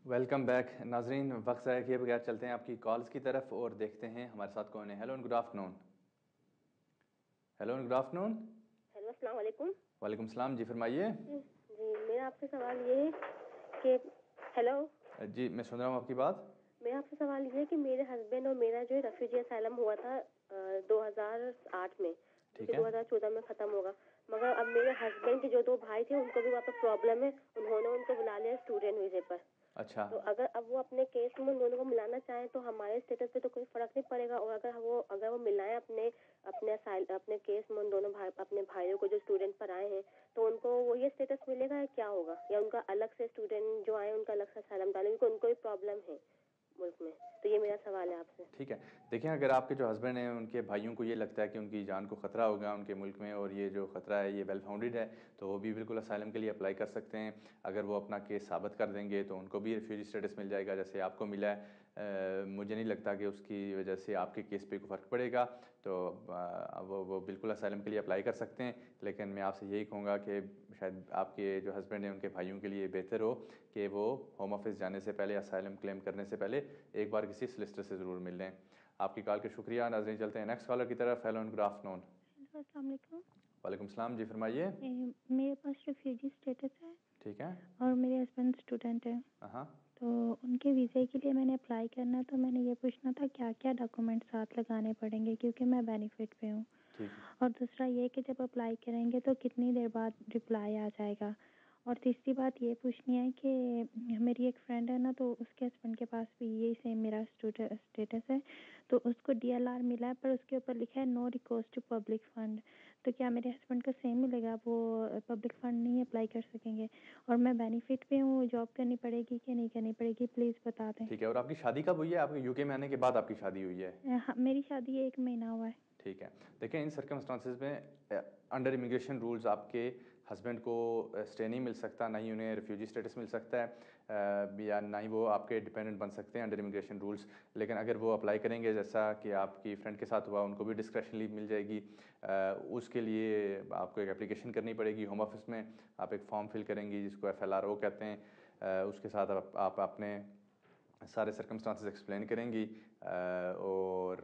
Welcome back नाजरीन। वक्त ज़ाया किए बगैर चलते हैं आपकी कॉल्स की तरफ और देखते हैं हमारे साथ कौन है। Hello and good afternoon. Hello and good afternoon. Hello अस्सलाम वालेकुम। वालेकुम सलाम जी, फरमाइए। जी मेरा आपसे सवाल ये है कि हेलो जी मैं सुन रहा हूँ आपकी बात। मेरा आपसे सवाल ये है कि मेरे हस्बैंड और मेरा जो है रेफ्यूजी असाइलम हुआ था 2008 में, जो कि 2014 में ख़त्म होगा। मगर अब मेरे हस्बैंड के जो दो भाई थे उनको भी वहाँ पर प्रॉब्लम है, उन्होंने उनको बुला लिया स्टूडेंट वीज़े पर। अच्छा, तो अगर अब वो अपने केस में उन दोनों को मिलाना चाहें तो हमारे स्टेटस पे तो कोई फर्क नहीं पड़ेगा, और अगर वो मिलाएं अपने अपने केस में उन दोनों अपने भाइयों को जो स्टूडेंट पर आए हैं, तो उनको वो ये स्टेटस मिलेगा या क्या होगा, या उनका अलग से स्टूडेंट जो आए उनका अलग से असाइलम डालेंगे क्योंकि उनको भी प्रॉब्लम है मुल्क में। तो ये मेरा सवाल है आपसे। ठीक है। देखिए, अगर आपके जो हस्बैंड हैं उनके भाइयों को ये लगता है कि उनकी जान को ख़तरा होगा उनके मुल्क में और ये जो ख़तरा है ये वेल फाउंडेड है, तो वो भी बिल्कुल असाइलम के लिए अप्लाई कर सकते हैं। अगर वो अपना केस साबित कर देंगे तो उनको भी रिफ्यूजी स्टेटस मिल जाएगा जैसे आपको मिला है। मुझे नहीं लगता कि उसकी वजह से आपके केस पे कोई फ़र्क पड़ेगा, तो वो बिल्कुल असाइलम के लिए अप्लाई कर सकते हैं। लेकिन मैं आपसे यही कहूँगा कि शायद आपके जो हस्बैंड हैं उनके भाइयों के लिए बेहतर हो कि वो होम ऑफिस जाने से पहले, असाइलम क्लेम करने से पहले एक बार किसी सॉलिसिटर से ज़रूर मिल लें। आपकी कॉल के शुक्रिया नाज़रीन। चलते हैं नेक्स्ट कॉलर की तरफ। Hello and good afternoon. अस्सलाम वालेकुम। वालेकुम सलाम जी, फरमाइए। मेरे पास रिफ्यूजी स्टेटस है ठीक है। और मेरे हस्बैंड स्टूडेंट हैं। हाँ, तो उनके वीज़े के लिए मैंने अप्लाई करना, तो मैंने ये पूछना था क्या क्या डॉक्यूमेंट साथ लगाने पड़ेंगे क्योंकि मैं बेनिफिट पे हूँ। ठीक है। और दूसरा ये कि जब अप्लाई करेंगे तो कितनी देर बाद रिप्लाई आ जाएगा। और तीसरी बात ये पूछनी है कि मेरी एक फ्रेंड है ना, तो उसके हस्बैंड के पास भी यही सेम मेरा स्टेटस है, तो उसको डीएलआर मिला है पर उसके ऊपर लिखा है no recourse to public fund. तो क्या मेरे हस्बैंड को सेम मिलेगा, वो पब्लिक फंड नहीं अप्लाई कर सकेंगे? और मैं बेनिफिट पे हूँ, जॉब करनी पड़ेगी कि नहीं करनी पड़ेगी, प्लीज़ बता दें। ठीक है। और आपकी शादी कब हुई है? आपके यूके में आने के बाद आपकी शादी हुई है? हाँ, मेरी शादी 1 महीना हुआ है। ठीक है। देखिए, इन सर्कमस्टांसिस में अंडर इमिग्रेशन रूल्स आपके हस्बैंड को स्टे नहीं मिल सकता, ना ही उन्हें रिफ्यूजी स्टेटस मिल सकता है, या ना ही वो आपके डिपेंडेंट बन सकते हैं अंडर इमिग्रेशन रूल्स। लेकिन अगर वो अप्लाई करेंगे जैसा कि आपकी फ्रेंड के साथ हुआ, उनको भी डिस्क्रेशन लीव मिल जाएगी। उसके लिए आपको एक एप्लीकेशन करनी पड़ेगी होम ऑफिस में। आप एक फॉर्म फिल करेंगी जिसको FLRO कहते हैं। उसके साथ आप अपने सारे सर्कमस्टांसेस एक्सप्लेन करेंगी, और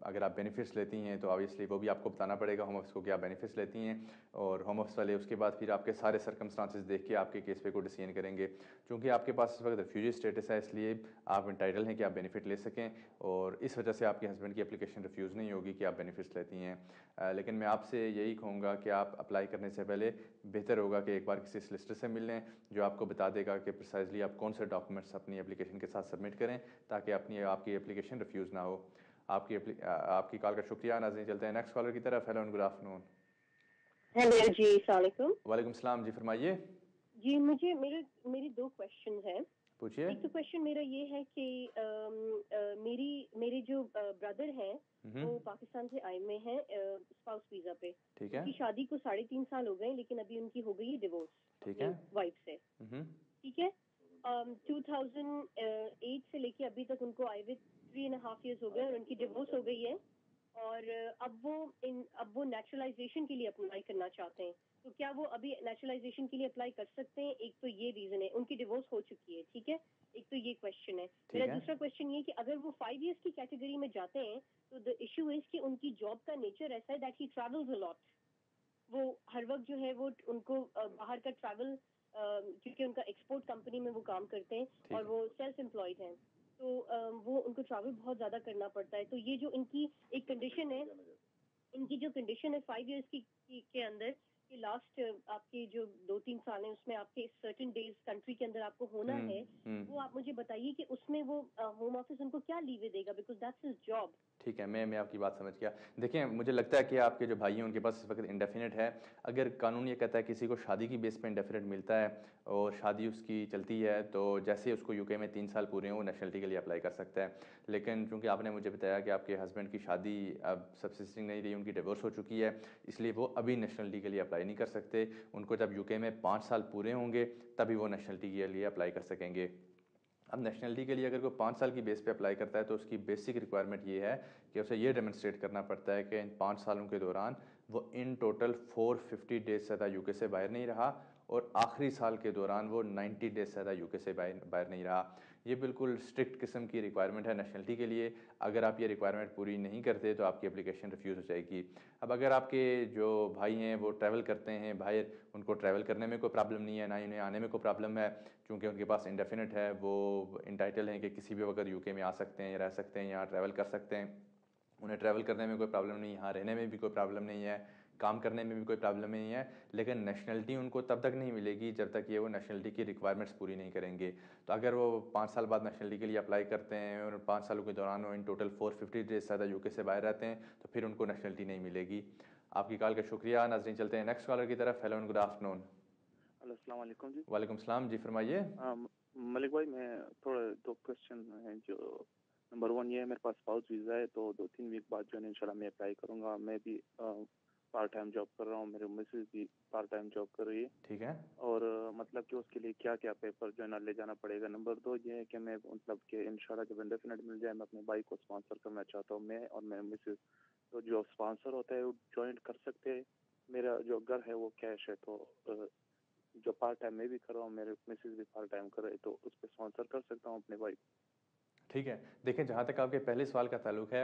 अगर आप बेनिफिट्स लेती हैं तो ऑब्वियसली वो भी आपको बताना पड़ेगा होम ऑफिस को कि आप बेनिफिट्स लेती हैं। और होम ऑफिस वाले उसके बाद फिर आपके सारे सर्कमस्टांसेस देख के आपके केस पे को डिसीजन करेंगे। चूँकि आपके पास इस वक्त रिफ्यूजी स्टेटस है, इसलिए आप इंटाइटल हैं कि आप बेनिफिट ले सकें, और इस वजह से आपके हस्बैंड की एप्लीकेशन रिफ्यूज़ नहीं होगी कि आप बेनिफिट्स लेती हैं। लेकिन मैं आपसे यही कहूँगा कि आप अप्लाई करने से पहले बेहतर होगा कि एक बार किसी सॉलिसिटर से मिल लें जो आपको बता देगा कि प्रिसाइजली आप कौन से डॉक्यूमेंट्स अपनी एप्लीकेशन के साथ सबमिट करें ताकि आपकी एप्लीकेशन रिफ्यूज़ ना हो। आपकी कॉल का शुक्रिया नाज़रीन। चलते हैं नेक्स्ट कॉलर की तरफ। Hello and good afternoon. Hello जी, अस्सलाम वालेकुम। वालेकुम सलाम जी, फरमाइए। जी मुझे मेरी दो क्वेश्चन हैं। पूछिए। एक तो क्वेश्चन मेरा ये है कि मेरे जो ब्रदर हैं वो पाकिस्तान से आए हुए हैं स्पाउस वीजा पे। ठीक है। उनकी शादी को 3.5 साल हो गए, लेकिन अभी उनकी हो गई है डिवोर्स ठीक अपनी है। वाइफ से। ठीक है। 2008 से लेके अभी तक उनको आए हुए 3.5 years हो गए और उनकी डिवोर्स हो गई है। और अब वो नेचुरलाइजेशन के लिए अप्लाई करना चाहते हैं। तो क्या वो अभी नेचुरलाइजेशन के लिए अप्लाई कर सकते हैं? एक तो ये रीजन है, उनकी डिवोर्स हो चुकी है। ठीक है। एक तो ये क्वेश्चन है। मेरा दूसरा क्वेश्चन ये कि अगर वो 5 years की कैटेगरी में जाते हैं तो द इशू इज कि उनकी जॉब का नेचर ऐसा है that he travels a lot. वो हर वक्त जो है वो उनको बाहर का ट्रैवल, क्योंकि उनका एक्सपोर्ट कंपनी में वो काम करते हैं और वो सेल्फ एम्प्लॉयड हैं, तो वो उनको ट्रैवल बहुत ज्यादा करना पड़ता है। तो ये जो इनकी एक कंडीशन है, इनकी जो कंडीशन है 5 years के अंदर कि लास्ट आपके जो 2-3 साल है उसमें आपके सर्टेन डेज कंट्री के अंदर आपको होना है, वो आप मुझे बताइए कि उसमें वो होम ऑफिस उनको क्या लीव देगा, बिकॉज दैट्स हिज जॉब। ठीक है, मैं आपकी बात समझ गया। देखिए, मुझे लगता है कि आपके जो भाई हैं उनके पास इस वक्त इंडेफिनिट है। अगर कानून ये कहता है किसी को शादी की बेस पे इंडेफिनिट मिलता है और शादी उसकी चलती है, तो जैसे उसको यूके में 3 साल पूरे हों वो नेशनलिटी के लिए अप्लाई कर सकता है। लेकिन चूँकि आपने मुझे बताया कि आपके हस्बैंड की शादी अब सबसिस्टिंग नहीं रही, उनकी डिवोर्स हो चुकी है, इसलिए वो अभी नेशनलिटी के लिए अप्लाई नहीं कर सकते। उनको जब यूके में 5 साल पूरे होंगे तभी वो नेशनलिटी के लिए अप्लाई कर सकेंगे। अब नेशनलिटी के लिए अगर कोई 5 साल की बेस पे अप्लाई करता है तो उसकी बेसिक रिक्वायरमेंट ये है कि उसे ये डेमोन्स्ट्रेट करना पड़ता है कि इन 5 सालों के दौरान वो इन टोटल 450 डेज से ज़्यादा यूके से बाहर नहीं रहा और आखिरी साल के दौरान वो 90 डेज से ज़्यादा यूके से बाहर नहीं रहा। ये बिल्कुल स्ट्रिक्ट किस्म की रिक्वायरमेंट है नेशनलिटी के लिए। अगर आप ये रिक्वायरमेंट पूरी नहीं करते तो आपकी एप्लीकेशन रिफ्यूज़ हो जाएगी। अब अगर आपके जो भाई हैं वो ट्रैवल करते हैं बाहर, उनको ट्रैवल करने में कोई प्रॉब्लम नहीं है, ना ही उन्हें आने में कोई प्रॉब्लम है, क्योंकि उनके पास इंडेफिनिट है, वो इंटाइटल हैं कि किसी भी वक्त यूके में आ सकते हैं, रह सकते हैं, यहाँ ट्रैवल कर सकते हैं। उन्हें ट्रैवल करने में कोई प्रॉब्लम नहीं है, यहाँ रहने में भी कोई प्रॉब्लम नहीं है, काम करने में भी कोई प्रॉब्लम नहीं है। लेकिन नेशनलिटी उनको तब तक नहीं मिलेगी जब तक ये वो नेशनलिटी की रिक्वायरमेंट्स पूरी नहीं करेंगे। तो अगर वो 5 साल बाद नेशनलिटी के लिए अप्लाई करते हैं और 5 सालों के दौरान वो इन टोटल 450 डेज से ज़्यादा यूके से बाहर रहते हैं तो फिर उनको नेशनलिटी नहीं मिलेगी। आपकी कॉल का शुक्रिया। नाज़रीन चलते हैं नेक्स्ट कॉलर की तरफ। Hello and good afternoon. अस्सलाम वालेकुम जी। वालेकुम सलाम जी, फरमाइए। मलिक भाई, मैं थोड़ा 2 क्वेश्चन हैं। जो नंबर 1 ये है, मेरे पास स्पाउस वीज़ा है, तो 2-3 वीक बाद जो है इंशाल्लाह मैं अप्लाई करूँगा। मैं भी पार्ट टाइम जॉब कर रहा हूँ, मेरे मिसेज भी पार्ट टाइम जॉब कर रही है। ठीक है। और मतलब कि उसके लिए क्या क्या पेपर जो है ना ले जाना पड़ेगा। नंबर 2 ये है कि मैं मतलब कि इंशाल्लाह जब इंडेफिनिट मिल जाए मैं अपने भाई को स्पॉन्सर करना चाहता हूँ, मैं और मेरे मिसेज। तो जो स्पॉन्सर होता है वो ज्वाइंट कर सकते हैं। मेरा जो घर है वो कैश है, तो जो पार्ट टाइम मैं भी कर रहा हूँ, मेरे मिसेज भी पार्ट टाइम कर रहे हैं, तो उस पर स्पॉन्सर कर सकता हूँ अपने भाई को। ठीक है। देखें, जहाँ तक आपके पहले सवाल का ताल्लुक है,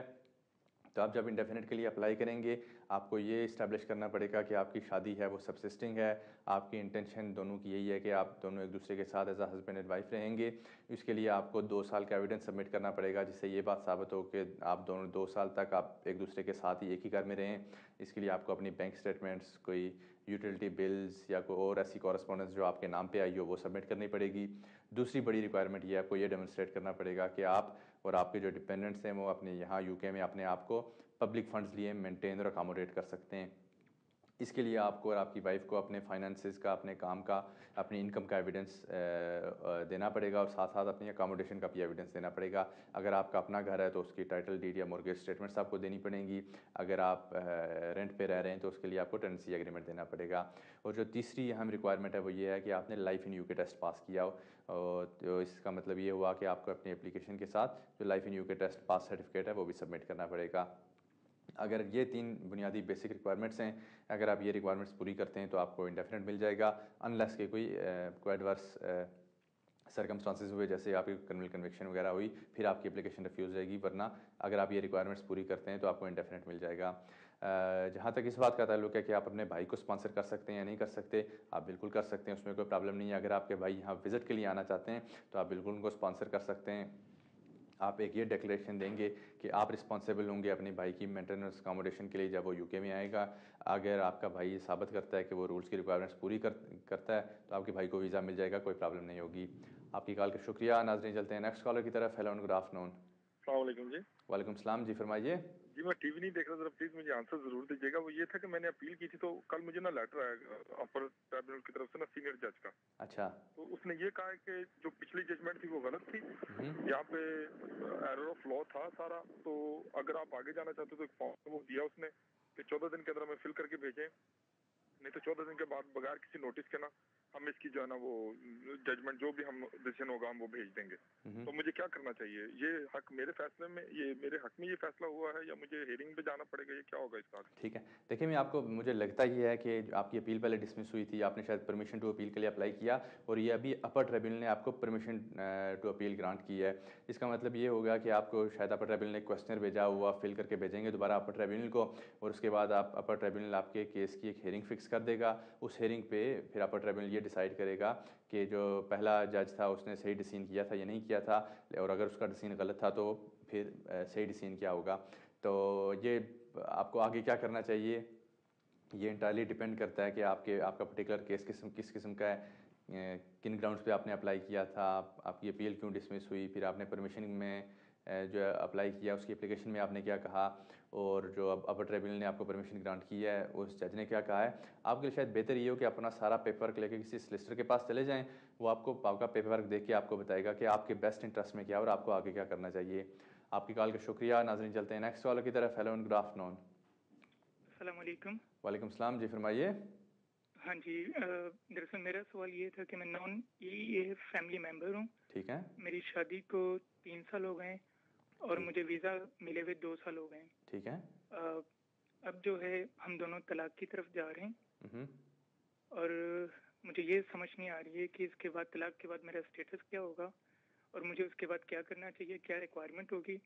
तो आप जब इंडेफिनिट के लिए अप्लाई करेंगे आपको ये इस्टेब्लिश करना पड़ेगा कि आपकी शादी है वो सब्सिस्टिंग है। आपकी इंटेंशन दोनों की यही है कि आप दोनों एक दूसरे के साथ as a husband and wife रहेंगे। इसके लिए आपको 2 साल का एविडेंस सबमिट करना पड़ेगा जिससे ये बात साबित हो कि आप दोनों 2 साल तक आप एक दूसरे के साथ ही एक ही घर में रहें। इसके लिए आपको अपनी बैंक स्टेटमेंट्स, कोई यूटिलिटी बिल्स या कोई और ऐसी कॉरस्पॉन्डेंस जो आपके नाम पे आई हो वो सबमिट करनी पड़ेगी। दूसरी बड़ी रिक्वायरमेंट ये आपको ये डेमोन्स्ट्रेट करना पड़ेगा कि आप और आपके जो डिपेंडेंट्स हैं वो अपने यहाँ यूके में अपने आप को पब्लिक फंड्स लिए मेंटेन और अकोमोडेट कर सकते हैं। इसके लिए आपको और आपकी वाइफ को अपने फाइनेंसेस का, अपने काम का, अपनी इनकम का एविडेंस देना पड़ेगा और साथ साथ अपनी अकोमोडेशन का भी एविडेंस देना पड़ेगा। अगर आपका अपना घर है तो उसकी टाइटल डीड या मॉर्गेज स्टेटमेंट्स आपको देनी पड़ेंगी। अगर आप रेंट पे रह रहे हैं तो उसके लिए आपको टेनेंसी एग्रीमेंट देना पड़ेगा। और जो तीसरी अहम रिक्वायरमेंट है वो ये है कि आपने life in UK test pass किया हो। तो इसका मतलब ये हुआ कि आपको अपनी एप्लीकेशन के साथ जो life in UK test pass certificate है वो भी सबमिट करना पड़ेगा। अगर ये 3 बुनियादी बेसिक रिक्वायरमेंट्स हैं, अगर आप ये रिक्वायरमेंट्स पूरी करते हैं तो आपको इंडेफिनिट मिल जाएगा, अनलेस के कोई एडवर्स सर्कमस्टांसेस हुए, जैसे आपकी क्रिमिनल कन्विक्शन वगैरह हुई, फिर आपकी एप्लीकेशन रिफ्यूज़ हो जाएगी। वरना अगर आप ये रिक्वायरमेंट्स पूरी करते हैं तो आपको इंडेफिनिट मिल जाएगा। जहाँ तक इस बात का ताल्लुक है कि आप अपने भाई को स्पॉन्सर कर सकते हैं या नहीं कर सकते, आप बिल्कुल कर सकते हैं, उसमें कोई प्रॉब्लम नहीं है। अगर आपके भाई यहाँ विज़िट के लिए आना चाहते हैं तो आप बिल्कुल उनको स्पॉन्सर कर सकते हैं। आप एक ये डिक्लेरेशन देंगे कि आप रिस्पॉन्सिबल होंगे अपने भाई की मेंटेनेंस अकोमोडेशन के लिए जब वो यूके में आएगा। अगर आपका भाई ये साबित करता है कि वो रूल्स की रिक्वायरमेंट्स पूरी करता है तो आपके भाई को वीज़ा मिल जाएगा, कोई प्रॉब्लम नहीं होगी। आपकी कॉल का शुक्रिया। नाज़रीन चलते हैं नेक्स्ट कॉलर की तरफ। Hello and good afternoon. अस्सलाम वालेकुम जी। वालेकुम सलाम जी, फरमाइए। जी, मैं टीवी नहीं देख रहा, जरा प्लीज मुझे आंसर जरूर दीजिएगा। वो ये था कि मैंने अपील की थी, तो कल मुझे ना लेटर आया अपर ट्राइब्यूनल की तरफ से ना सीनियर जज का। अच्छा। तो उसने ये कहा है कि जो पिछली जजमेंट थी वो गलत थी, यहाँ पे एरर ऑफ लॉ था सारा। तो अगर आप आगे जाना चाहते हो तो एक फॉर्म वो दिया उसने कि 14 दिन के अंदर हमें फिल करके भेजें, नहीं तो 14 दिन के बाद बगैर किसी नोटिस के ना हम इसकी जो है ना वो जजमेंट जो भी हम डिसीजन होगा हम वो भेज देंगे। तो मुझे क्या करना चाहिए? ये हक मेरे फैसले में, ये मेरे हक में ये फैसला हुआ है या मुझे हियरिंग पे जाना पड़ेगा? ये क्या होगा इसका? ठीक है। देखिए, मैं आपको, मुझे लगता ही है कि आपकी अपील पहले डिसमिस हुई थी, आपने शायद परमिशन टू अपील के लिए अप्लाई किया और ये अभी अपर ट्रिब्यूनल ने आपको परमिशन टू अपील ग्रांट की है। इसका मतलब ये होगा कि आपको शायद अपर ट्रिब्यूनल ने क्वेश्चन भेजा, हुआ फिल करके भेजेंगे दोबारा अपर ट्रिब्यूनल को, और उसके बाद आप अपर ट्रिब्यूनल आपके केस की एक हियरिंग फिक्स कर देगा। उस हियरिंग पे फिर अपर ट्रिब्यूनल ये डिसाइड करेगा कि जो पहला जज था उसने सही डिसीजन किया था या नहीं किया था, और अगर उसका डिसीजन गलत था तो फिर सही डिसीजन क्या होगा। तो ये आपको आगे क्या करना चाहिए ये इंटायरली डिपेंड करता है कि आपका पर्टिकुलर केस किस किस्म का है, किन ग्राउंड्स पे आपने अप्लाई किया था, आपकी अपील क्यों डिसमिस हुई, फिर आपने परमिशन में जो अप्लाई किया उसकी एप्लीकेशन में आपने क्या कहा, और जो अब अपर ट्रिब्यूनल ने आपको परमिशन ग्रांट की है उस जज ने क्या कहा है। आपके लिए शायद बेहतर ये हो कि अपना सारा पेपर वर्क लेके किसी सॉलिसिटर के पास चले जाएं, वो आपको आपका पेपर वर्क देख के आपको बताएगा कि आपके बेस्ट इंटरेस्ट में क्या और आपको आगे क्या करना चाहिए। आपकी कॉल का शुक्रिया। नाज़रीन चलते हैं नेक्स्ट कॉलर की तरफ। Hello and good afternoon. अस्सलाम वालेकुम। वालेकुम सलाम जी, फरमाइए। हाँ जी, दरअसल मेरा सवाल ये था कि मैं नॉन ये फैमिली मेंबर हूँ। ठीक है। मेरी शादी को 3 साल हो गए और मुझे वीज़ा मिले हुए 2 साल हो गए। ठीक है। अब जो है हम दोनों तलाक की तरफ जा रहे हैं और मुझे ये समझ नहीं आ रही है कि इसके बाद तलाक के बाद मेरा स्टेटस क्या होगा और मुझे उसके बाद क्या करना चाहिए, क्या रिक्वायरमेंट होगी।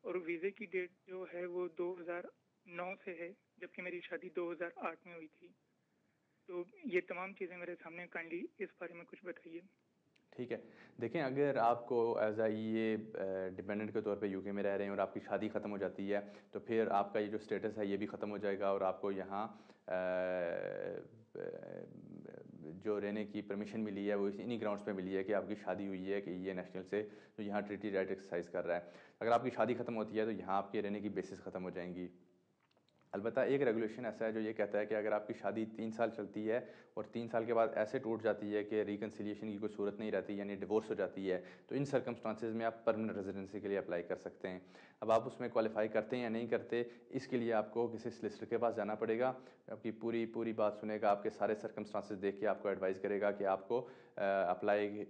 और वीज़े की डेट जो है वो 2009 से है, जबकि मेरी शादी 2008 में हुई थी। तो ये तमाम चीज़ें मेरे सामने, काइंडली इस बारे में कुछ बताइए। ठीक है, देखें अगर आपको एज ये डिपेंडेंट के तौर पे यूके में रह रहे हैं और आपकी शादी ख़त्म हो जाती है तो फिर आपका ये जो स्टेटस है ये भी ख़त्म हो जाएगा और आपको यहाँ जो रहने की परमिशन मिली है वो इन्हीं ग्राउंड्स पे मिली है कि आपकी शादी हुई है कि ये नेशनल से जो यहाँ ट्रीटी राइट एक्सरसाइज कर रहा है। अगर आपकी शादी ख़त्म होती है तो यहाँ आपके रहने की बेसिस ख़त्म हो जाएंगी। अलबत्ता एक रेगुलेशन ऐसा है जो ये कहता है कि अगर आपकी शादी 3 साल चलती है और 3 साल के बाद ऐसे टूट जाती है कि रिकन्सिलिएशन की कोई सूरत नहीं रहती यानी डिवोर्स हो जाती है तो इन सर्कमस्टांसेस में आप परमानेंट रेजिडेंसी के लिए अप्लाई कर सकते हैं। अब आप उसमें क्वालिफाई करते हैं या नहीं करते इसके लिए आपको किसी सॉलिसिटर के पास जाना पड़ेगा। आपकी पूरी बात सुनेगा, आपके सारे सर्कमस्टांसेस देख के आपको एडवाइस करेगा कि आपको अप्लाई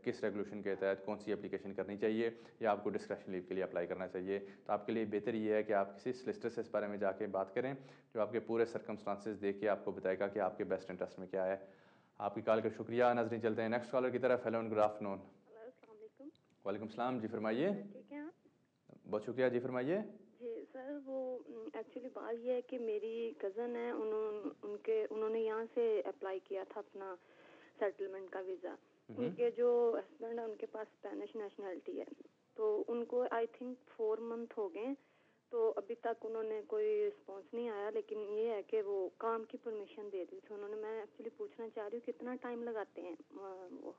किस रेगुलेशन के तहत कौन सी एप्लीकेशन करनी चाहिए या आपको डिस्क्रिप्शन लीव के लिए अप्लाई करना चाहिए। तो आपके लिए बेहतर ये है कि आप किसी सॉलिसिटर से इस बारे में जाके बात करें जो आपके पूरे सर्कमस्टांसेस देख के आपको बताएगा कि आपके बेस्ट इंटरेस्ट में क्या है। आपकी कॉल का शुक्रिया। नाज़रीन चलते हैं नेक्स्ट कॉलर की तरफ। Hello and good afternoon. वालेकुम सलाम, जी फरमाइए। ठीक है, बहुत शुक्रिया, जी फरमाइए। जी सर, वो एक्चुअली बात ये है कि मेरी कज़न है, उन्होंने यहाँ से अप्लाई किया था अपना सेटलमेंट का वीज़ा। उनके जो हस्बैंड है उनके पास स्पेनिश नेशनैलिटी है, तो उनको आई थिंक 4 मंथ हो गए, तो अभी तक उन्होंने कोई रिस्पॉन्स नहीं आया। लेकिन ये है कि वो काम की परमिशन दे दी थी उन्होंने। मैं एक्चुअली पूछना चाह रही हूँ कितना टाइम लगाते हैं वो।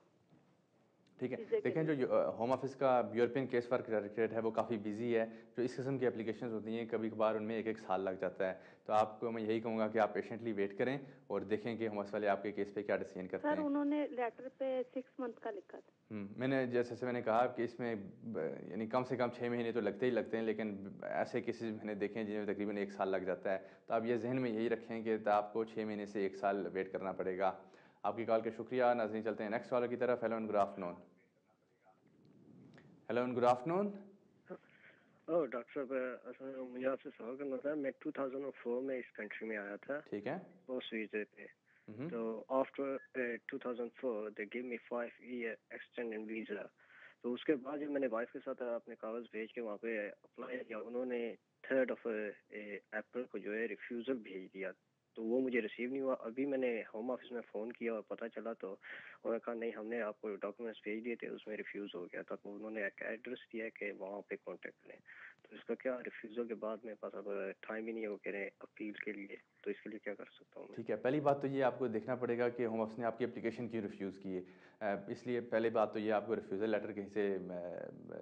ठीक है, देखें जो होम ऑफिस का यूरोपियन केस वर्क डायरेक्टरेट है वो काफ़ी बिजी है। जो इस किस्म की एप्लीकेशंस होती हैं कभी कभार उनमें 1-1 साल लग जाता है। तो आपको मैं यही कहूँगा कि आप पेशेंटली वेट करें और देखें कि होम ऑफिस वाले आपके केस पे क्या डिसीजन करते हैं। सर उन्होंने लेटर पे 6 मंथ का लिखा था। मैंने जैसे मैंने कहा कि इसमें यानी कम से कम 6 महीने तो लगते ही लगते हैं, लेकिन ऐसे केसेस मैंने देखे हैं जिनमें तकरीबन 1 साल लग जाता है। तो आप ये जहन में यही रखें कि आपको 6 महीने से 1 साल वेट करना पड़ेगा। आपकी कॉल का शुक्रिया। नाज़रीन चलते हैं नेक्स्ट कॉलर की तरफ। Hello and good afternoon. Hello and good afternoon. Doctor साहब, मुझे आपसे सवाल करना था। मैं 2004 में इस कंट्री में आया था, ठीक है, पोस्ट वीजे पे। तो after 2004 they give me 5 year extended visa. तो उसके बाद जब मैंने वाइफ के साथ अपने कागज भेज के वहाँ पे अप्लाई किया, उन्होंने 3 अप्रैल को जो है रिफ्यूज़ल भेज दिया। तो वो मुझे रिसीव नहीं हुआ। अभी मैंने होम ऑफिस में फ़ोन किया और पता चला तो उन्होंने कहा नहीं, हमने आपको डॉक्यूमेंट्स भेज दिए थे, उसमें रिफ्यूज़ हो गया था। तो उन्होंने एक एड्रेस दिया है कि वहाँ पे कांटेक्ट करें। तो इसका क्या, रिफ्यूज़ल के बाद मेरे पास अब टाइम ही नहीं हो कह रहे अपील के लिए, तो इसके लिए क्या कर सकता हूँ मैं? ठीक है, पहली बात तो ये आपको देखना पड़ेगा कि होम ऑफिस ने आपकी एप्लीकेशन क्यों रिफ्यूज़ की है। इसलिए पहली बात तो ये आपको रिफ्यूज़ल लेटर कहीं से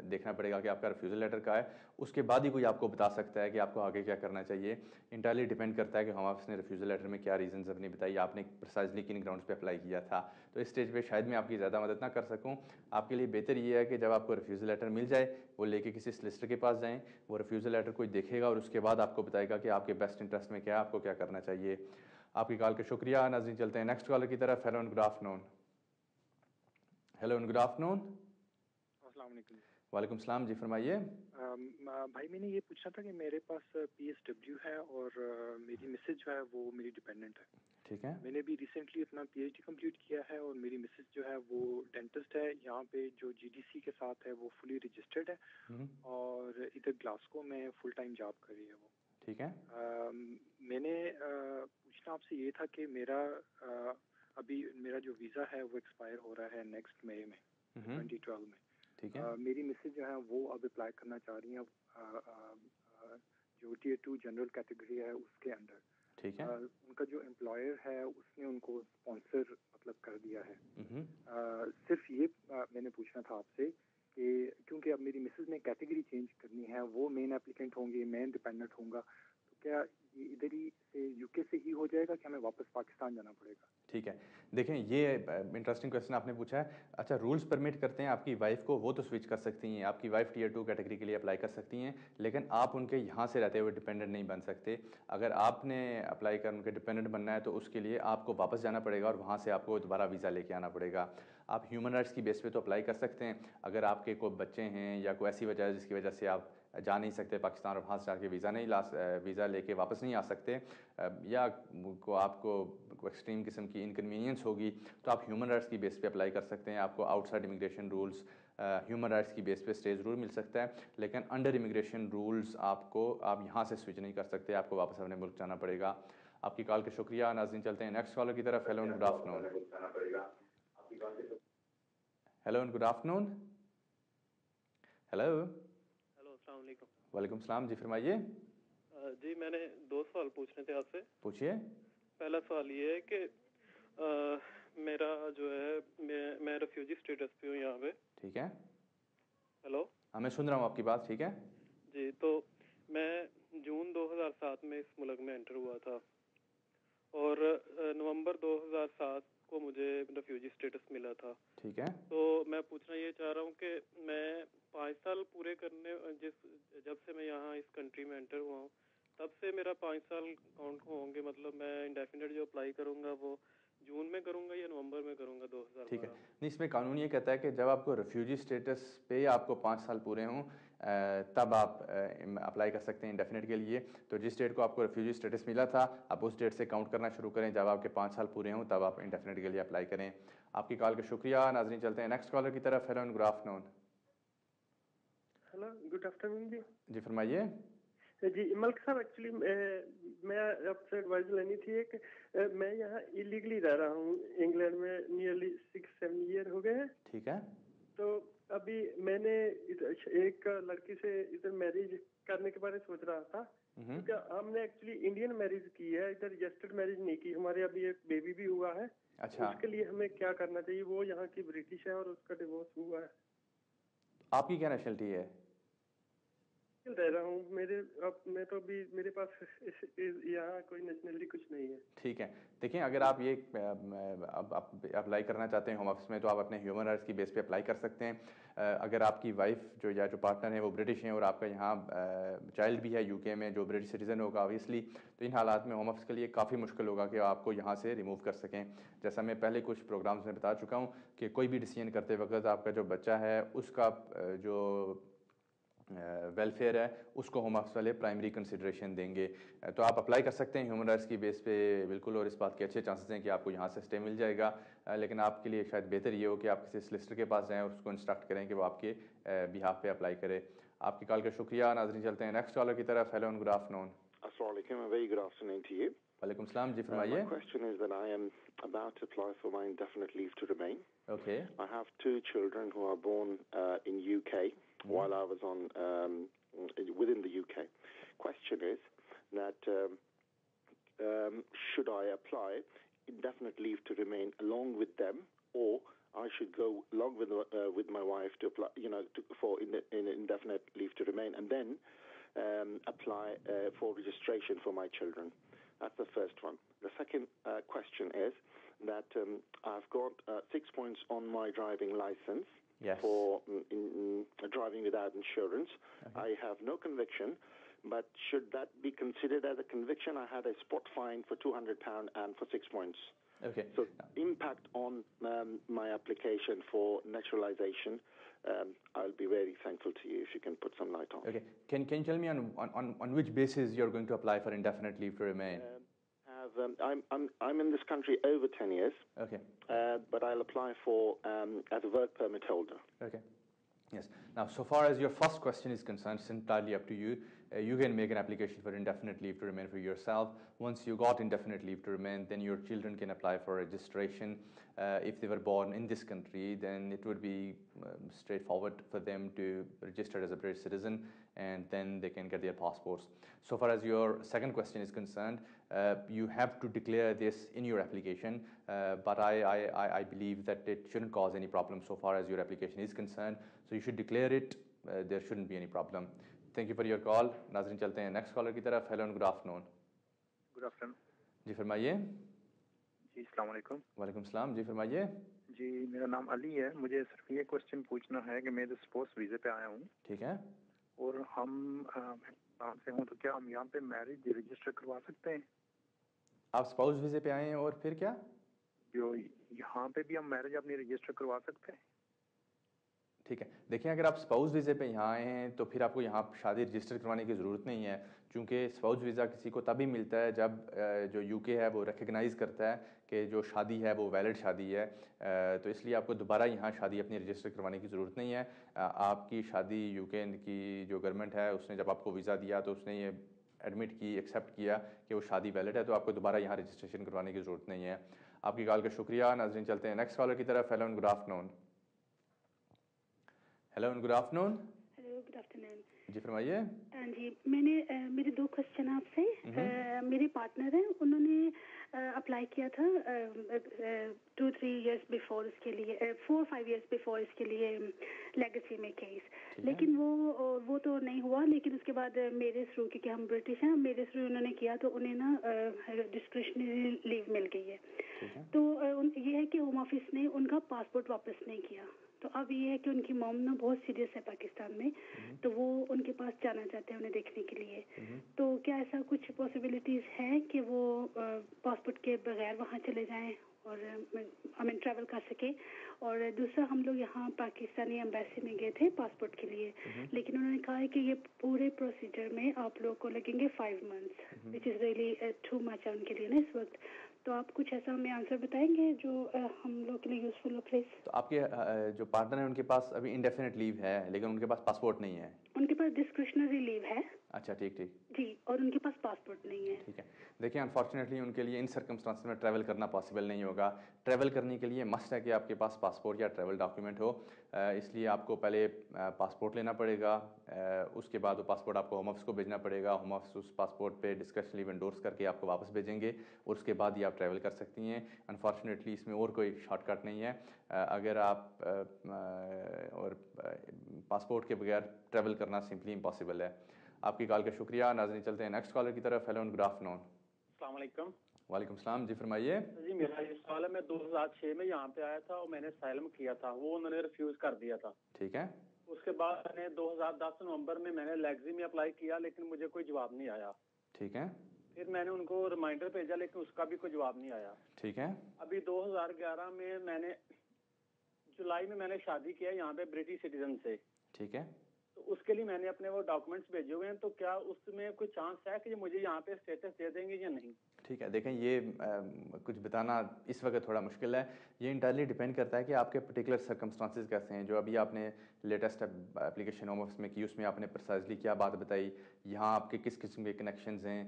देखना पड़ेगा कि आपका रिफ्यूज़ल लेटर का है। उसके बाद ही कोई आपको बता सकता है कि आपको आगे क्या करना चाहिए। इंटायरली डिपेंड करता है कि होम ऑफिस ने रिफ्यूज़ल लेटर में क्या रीजंस अपनी बताई, आपने प्रिसाइजली किन ग्राउंड्स पे अप्लाई किया था। तो इस स्टेज पे शायद मैं आपकी ज़्यादा मदद ना कर सकूँ। आपके लिए बेहतर ये है कि जब आपको रिफ्यूज़ल लेटर मिल जाए वो लेके किसी सॉलिसिटर के पास जाएँ। वो रिफ्यूज़ल लेटर कोई देखेगा और उसके बाद आपको बताएगा कि आपके बेस्ट इंटरेस्ट में क्या है, आपको क्या करना चाहिए। आपकी कॉल का शुक्रिया। नाज़रीन चलते हैं नेक्स्ट कॉलर की तरफ। Hello and good afternoon. Hello and good afternoon. अस्सलाम वालेकुम। वालेकुम सलाम, जी फरमाइए। भाई मैंने ये पूछना था कि मेरे पास PSW है और मेरी मिसेज जो है वो मेरी डिपेंडेंट है। ठीक है, मैंने भी रिसेंटली अपना PhD कंप्लीट किया है और मेरी मिसेज जो है वो डेंटिस्ट है। यहाँ पे जो GDC के साथ है वो फुली रजिस्टर्ड है और इधर ग्लासगो में फुल टाइम जॉब कर रही है वो। ठीक है, मैंने पूछना आपसे ये था कि मेरा अभी मेरा जो वीज़ा है वो एक्सपायर हो रहा है नेक्स्ट मई में 2012 में। ठीक है, मेरी मिसेज जो है वो अब अप्लाई करना चाह रही हैं जो Tier 2 जनरल कैटेगरी है उसके अंदर। ठीक है, उनका जो एम्प्लॉयर है उसने उनको स्पॉन्सर मतलब कर दिया है। सिर्फ ये मैंने पूछना था आपसे कि क्योंकि अब मेरी मिसेज ने कैटेगरी चेंज करनी है, वो मेन एप्लीकेंट होंगे, मैं डिपेंडेंट होऊंगा, तो क्या ये इधर ही से UK से ही हो जाएगा कि हमें वापस पाकिस्तान जाना पड़ेगा? ठीक है। देखें ये इंटरेस्टिंग क्वेश्चन आपने पूछा है। अच्छा, रूल्स परमिट करते हैं आपकी वाइफ को, वो तो स्विच कर सकती हैं। आपकी वाइफ Tier 2 कैटेगरी के लिए अप्लाई कर सकती हैं, लेकिन आप उनके यहाँ से रहते हुए डिपेंडेंट नहीं बन सकते। अगर आपने अप्लाई कर उनके डिपेंडेंट बनना है तो उसके लिए आपको वापस जाना पड़ेगा और वहाँ से आपको दोबारा वीज़ा लेके आना पड़ेगा। आप ह्यूमन राइट्स की बेस पे तो अप्लाई कर सकते हैं। अगर आपके कोई बच्चे हैं या कोई ऐसी वजह है जिसकी वजह से आप जा नहीं सकते पाकिस्तान और वहाँ से जाके वीज़ा लेके वापस नहीं आ सकते, या को आपको एक्सट्रीम किस्म की इनकन्वीनियंस होगी, तो आप ह्यूमन राइट्स की बेस पे अप्लाई कर सकते हैं। आपको outside immigration rules human rights की बेस पे स्टे ज़रूर मिल सकता है, लेकिन अंडर इमिग्रेशन रूल्स आप यहाँ से स्विच नहीं कर सकते, आपको वापस अपने मुल्क जाना पड़ेगा। आपकी कॉल का शुक्रिया। नाज़रीन चलते हैं नेक्स्ट कॉलर की तरफ। Hello and good afternoon. Hello and good afternoon. Hello. अस्सलाम वालेकुम। वालेकुम सलाम, जी फरमाइए। जी मैंने 2 सवाल पूछने थे आपसे। पूछिए। पहला सवाल ये है कि मेरा जो है मैं रेफ्यूजी स्टेटस पे हूँ यहाँ पे। ठीक है। हेलो। हाँ मैं सुन रहा हूँ आपकी बात। ठीक है जी, तो मैं जून 2007 में इस मुल्क में एंटर हुआ था और नवंबर 2007 को मुझे रेफ्यूजी स्टेटस मिला था। ठीक है। तो मैं पूछना ये चाह रहा हूँ कि मैं 5 साल पूरे करने जब से मैं यहाँ इस कंट्री में एंटर हुआ हूँ तब से मेरा 5 साल काउंट होंगे, मतलब मैं इंडेफिनेट जो अप्लाई करूँगा वो जून में करूँगा या नवंबर में करूँगा 2012? ठीक है। नहीं, इसमें कानून ये कहता है कि जब आपको रेफ्यूजी स्टेटस पे आपको 5 साल पूरे हों तब आप अप्लाई कर सकते हैं इंडेफिनेट के लिए। तो जिस डेट को आपको रेफ्यूजी स्टेटस मिला था आप उस डेट से काउंट करना शुरू करें। जब आपके 5 साल पूरे हों तब आप इंडेफिनेट के लिए अप्लाई करें। आपकी कॉल का शुक्रिया। नाज़रीन चलते हैं नेक्स्ट कॉलर की तरफ। Hello and good afternoon. Hello good afternoon जी। जी फरमाइए। जी मलिक साहब, एक्चुअली मैं आपसे एडवाइस लेनी थी। एक मैं यहाँ इलीगली रह रहा हूँ इंग्लैंड में, नियरली 6-7 ईयर हो गए हैं। ठीक है। तो अभी मैंने एक लड़की से इधर मैरिज करने के बारे में सोच रहा था, क्योंकि हमने एक्चुअली इंडियन मैरिज की है, इधर रजिस्टर्ड मैरिज नहीं की। हमारे अभी एक बेबी भी हुआ है। अच्छा। उसके लिए हमें क्या करना चाहिए? वो यहाँ की ब्रिटिश है और उसका डिवोर्स हुआ है। आपकी क्या नेशनलिटी है? रह रहा हूँ मैं तो अभी मेरे पास यहाँ कोई नेशनलिटी कुछ नहीं है। ठीक है। देखिए, अगर आप ये अप्लाई करना चाहते हैं होम ऑफिस में तो आप अपने ह्यूमन राइट्स की बेस पे अप्लाई कर सकते हैं। अगर आपकी वाइफ जो पार्टनर है वो ब्रिटिश हैं और आपका यहाँ चाइल्ड भी है यूके में जो ब्रिटिश सिटीज़न होगा ऑब्वियसली, तो इन हालात में होम ऑफिस के लिए काफ़ी मुश्किल होगा कि आपको यहाँ से रिमूव कर सकें। जैसा मैं पहले कुछ प्रोग्राम्स में बता चुका हूँ कि कोई भी डिसीजन करते वक्त आपका जो बच्चा है उसका जो वेलफेयर है उसको होम ऑफिस वाले प्राइमरी कंसिडरेशन देंगे। तो आप अप्लाई कर सकते हैं ह्यूमन राइट्स की बेस पे बिल्कुल, और इस बात के अच्छे चांसेस हैं कि आपको यहाँ से स्टे मिल जाएगा। लेकिन आपके लिए शायद बेहतर ये हो कि आप किसी सोलिसिटर के पास जाएँ और उसको इंस्ट्रक्ट करें कि वो आपके बिहाफ पे अप्लाई करे। आपकी कॉल का शुक्रिया। नाज़रीन चलते हैं नेक्स्ट कॉलर की तरफ। Hello and good afternoon. Assalamu alaikum, a very good afternoon to you. वालेकुम सलाम, जी फरमाइए। My question is that I am about to apply for my indefinite leave to remain. Okay. I have 2 children who are born in UK while I was within the UK. Question is that should I apply indefinite leave to remain along with them, or I should go along with my wife to apply, for indefinite leave to remain, and then apply for registration for my children? That's the first one. The second question is that I've got 6 points on my driving license. Yes. For driving without insurance. Okay. I have no conviction, but should that be considered as a conviction? I had a spot fine for £200 and for 6 points. Okay. So impact on my application for naturalization, I'll be very thankful to you if you can put some light on. Okay. Can you tell me on which basis you're going to apply for indefinite leave to remain? I'm in this country over 10 years. Okay. But I'll apply for as a work permit holder. Okay. Yes. Now, so far as your first question is concerned, it's entirely up to you. You can make an application for indefinite leave to remain for yourself. Once you got indefinite leave to remain, then your children can apply for registration. If they were born in this country, then it would be straightforward for them to register as a British citizen, and then they can get their passports. So far as your second question is concerned, you have to declare this in your application, but I believe that it shouldn't cause any problem so far as your application is concerned. So you should declare it. There shouldn't be any problem. Thank you for your call. नाज़रीन चलते हैं next caller की तरफ। Hello and good afternoon. Good afternoon जी फरमाइए। जी अस्सलाम वालेकुम। वालेकुम सलाम, जी फरमाइए। जी मेरा नाम अली है। मुझे सिर्फ ये क्वेश्चन पूछना है कि मैं तो स्पोर्ट्स वीज़े पे आया हूँ। ठीक है। और हम पाकिस्तान से हूँ, तो क्या हम यहाँ पे मैरिज रजिस्टर करवा सकते हैं? आप स्पाउस वीज़े पे आए हैं और फिर क्या? जो यहाँ पे भी हम मैरिज अपनी रजिस्टर करवा सकते हैं? ठीक है, देखिए अगर आप स्पाउस वीज़े पे यहाँ आए हैं तो फिर आपको यहाँ शादी रजिस्टर करवाने की ज़रूरत नहीं है, क्योंकि स्पाउस वीज़ा किसी को तभी मिलता है जब जो यूके है वो रिकग्नाइज़ करता है कि जो शादी है वो वैलिड शादी है। तो इसलिए आपको दोबारा यहाँ शादी अपनी रजिस्टर करवाने की ज़रूरत नहीं है। आपकी शादी यूके की जो गवर्नमेंट है उसने जब आपको वीज़ा दिया तो उसने ये एडमिट की, एक्सेप्ट किया कि वो शादी वैलिड है, तो आपको दोबारा यहाँ रजिस्ट्रेशन करवाने की ज़रूरत नहीं है। आपकी कॉल का शुक्रिया। नाज़रीन चलते हैं नेक्स्ट कॉलर की तरफ। Hello and good afternoon. Hello and good afternoon. Hello good afternoon. जी फरमाइए। हाँ जी, मेरे 2 क्वेश्चन आपसे। मेरे पार्टनर हैं, उन्होंने अप्लाई किया था 2-3 इयर्स बिफोर इसके लिए, 4-5 इयर्स बिफोर इसके लिए लेगेसी में केस, लेकिन वो तो नहीं हुआ। लेकिन उसके बाद मेरे थ्रू, क्योंकि हम ब्रिटिश हैं, मेरे थ्रू उन्होंने किया तो उन्हें ना डिस्क्रिशनरी लीव मिल गई है। तो ये है कि होम ऑफिस ने उनका पासपोर्ट वापस नहीं किया। तो अब ये है कि उनकी मॉम ना बहुत सीरियस है पाकिस्तान में, तो वो उनके पास जाना चाहते हैं उन्हें देखने के लिए। तो क्या ऐसा कुछ पॉसिबिलिटीज है कि वो पासपोर्ट के बगैर वहाँ चले जाएं और ट्रैवल कर सके? और दूसरा, हम लोग यहाँ पाकिस्तानी एम्बेसी में गए थे पासपोर्ट के लिए, लेकिन उन्होंने कहा है कि ये पूरे प्रोसीजर में आप लोग को लगेंगे 5 months, which is really too much उनके लिए ना इस वक्त। तो आप कुछ ऐसा हमें आंसर बताएंगे जो हम लोग के लिए यूजफुल हो प्लीज? तो आपके जो पार्टनर है उनके पास अभी इंडेफिनिट लीव है, लेकिन उनके पास पासपोर्ट नहीं है? उनके पास डिस्क्रिशनरी लीव है। अच्छा, ठीक ठीक जी, और उनके पास पासपोर्ट नहीं है। ठीक है, देखिए अनफॉर्चुनेटली उनके लिए इन सर्कमस्टांसिस में ट्रैवल करना पॉसिबल नहीं होगा। ट्रैवल करने के लिए मस्ट है कि आपके पास पासपोर्ट या ट्रैवल डॉक्यूमेंट हो, इसलिए आपको पहले पासपोर्ट लेना पड़ेगा। उसके बाद वो पासपोर्ट आपको होम ऑफिस को भेजना पड़ेगा। होम ऑफिस उस पासपोर्ट पे डिस्कशन लीव एंडोर्स करके आपको वापस भेजेंगे और उसके बाद ही आप ट्रैवल कर सकती हैं। अनफॉर्चुनेटली इसमें और कोई शॉर्टकट नहीं है। अगर आप और पासपोर्ट के बगैर ट्रैवल करना सिंपली इम्पॉसिबल है। आपकी कॉल का शुक्रिया। नाज़रीन चलते हैं नेक्स्ट कॉलर की तरफ। Hello and good afternoon. अस्सलाम वालेकुम। वालेकुम सलाम, जी फरमाइए। जी, मेरा ये सवाल है, मैं 2006 में यहाँ पे आया था और मैंने साइलम किया था, वो उन्होंने रिफ्यूज कर दिया था। ठीक है। उसके बाद मैंने 2010 नवंबर में मैंने लेग्जी में अप्लाई किया, लेकिन मुझे कोई जवाब नहीं आया। ठीक है। फिर मैंने उनको रिमाइंडर भेजा, लेकिन उसका भी कोई जवाब नहीं आया। ठीक है। अभी 2011 में मैंने जुलाई में मैंने शादी किया यहाँ पे ब्रिटिश सिटीजन से। ठीक है। तो उसके लिए मैंने अपने वो डॉक्यूमेंट्स भेजे हुए हैं, तो क्या उसमें कोई चांस है कि मुझे यहाँ पे स्टेटस दे देंगे या नहीं? ठीक है, देखें ये कुछ बताना इस वक्त थोड़ा मुश्किल है। ये इंटायरली डिपेंड करता है कि आपके पर्टिकुलर सर्कमस्टांसिस कैसे हैं। जो अभी आपने लेटेस्ट एप्लीकेशन होम ऑफिस में की, उसमें आपने प्रिसाइजली क्या बात बताई, यहाँ आपके किस किस्म के कनेक्शंस हैं,